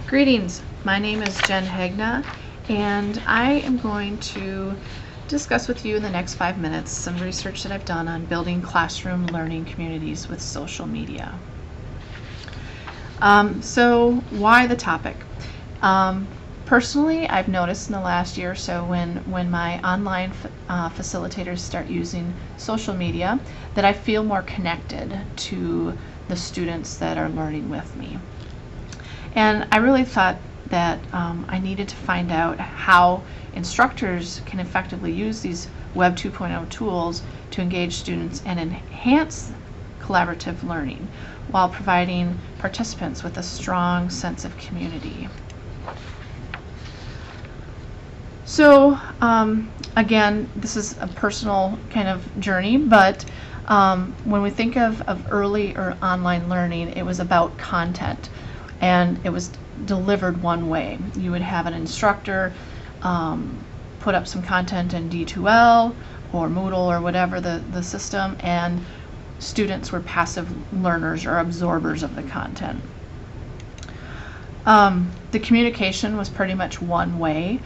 Greetings, my name is Jen Hagna, and I am going to discuss with you in the next 5 minutes some research that I've done on building classroom learning communities with social media. So why the topic? Personally, I've noticed in the last year or so when my online facilitators start using social media that I feel more connected to the students that are learning with me. And I really thought that I needed to find out how instructors can effectively use these Web 2.0 tools to engage students and enhance collaborative learning while providing participants with a strong sense of community. So again, this is a personal kind of journey, but when we think of early or online learning, it was about content. And it was delivered one way. You would have an instructor put up some content in D2L or Moodle or whatever the system, and students were passive learners or absorbers of the content. The communication was pretty much one way.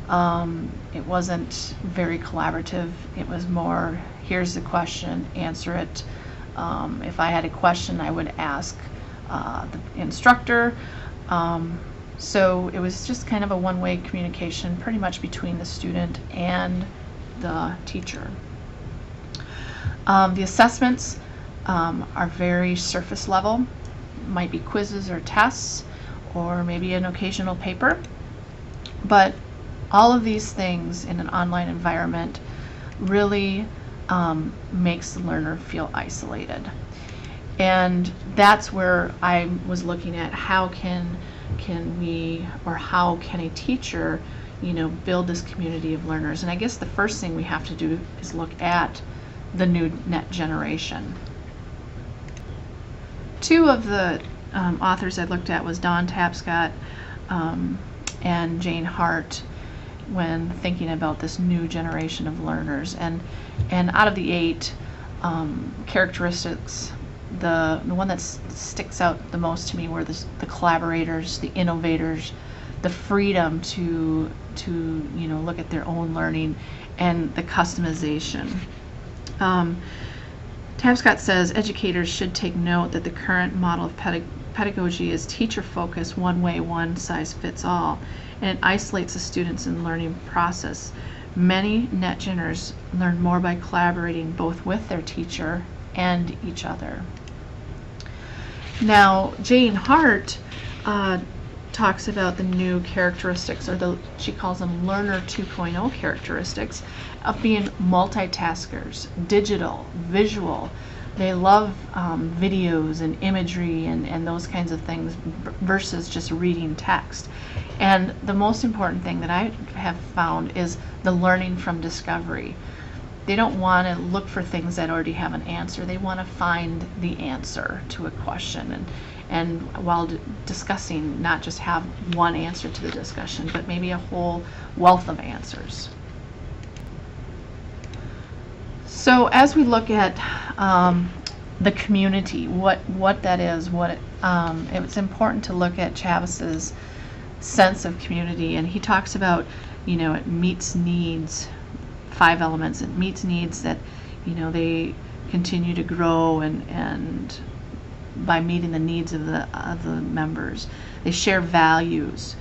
It wasn't very collaborative. It was more, here's the question, answer it. If I had a question, I would ask the instructor. So it was just kind of a one-way communication pretty much between the student and the teacher. The assessments are very surface level, might be quizzes or tests or maybe an occasional paper, but all of these things in an online environment really makes the learner feel isolated. And that's where I was looking at how can we, or how can a teacher, build this community of learners. And I guess the first thing we have to do is look at the new net generation. Two of the authors I looked at was Don Tapscott and Jane Hart when thinking about this new generation of learners. And out of the 8 characteristics, the one that sticks out the most to me were the collaborators, the innovators, the freedom to look at their own learning, and the customization. Tapscott says educators should take note that the current model of pedagogy is teacher-focused, one way, one size fits all, and it isolates the students in the learning process. Many net geners learn more by collaborating both with their teacher and each other. Now, Jane Hart talks about the new characteristics, or she calls them Learner 2.0 characteristics, of being multitaskers, digital, visual. They love videos and imagery and those kinds of things versus just reading text. And the most important thing that I have found is the learning from discovery. They don't want to look for things that already have an answer. They want to find the answer to a question, and while discussing, not just have one answer to the discussion, but maybe a whole wealth of answers. So as we look at the community, what that is, it's important to look at Chavez's sense of community, and he talks about, it meets needs. 5 elements. It meets needs that they continue to grow, and by meeting the needs of the members. They share values,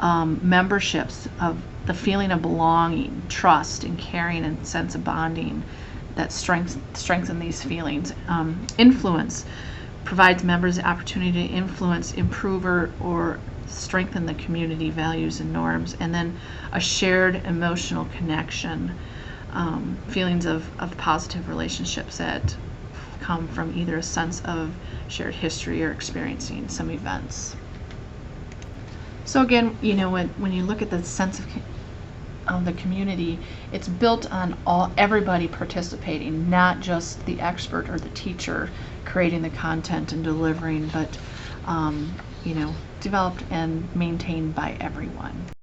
memberships, of the feeling of belonging, trust, and caring, and sense of bonding that strengthen these feelings. Influence provides members the opportunity to influence, improve, or strengthen the community values and norms. And then a shared emotional connection, feelings of positive relationships that come from either a sense of shared history or experiencing some events. So again, when you look at the sense of the community, it's built on everybody participating, not just the expert or the teacher creating the content and delivering, but developed and maintained by everyone.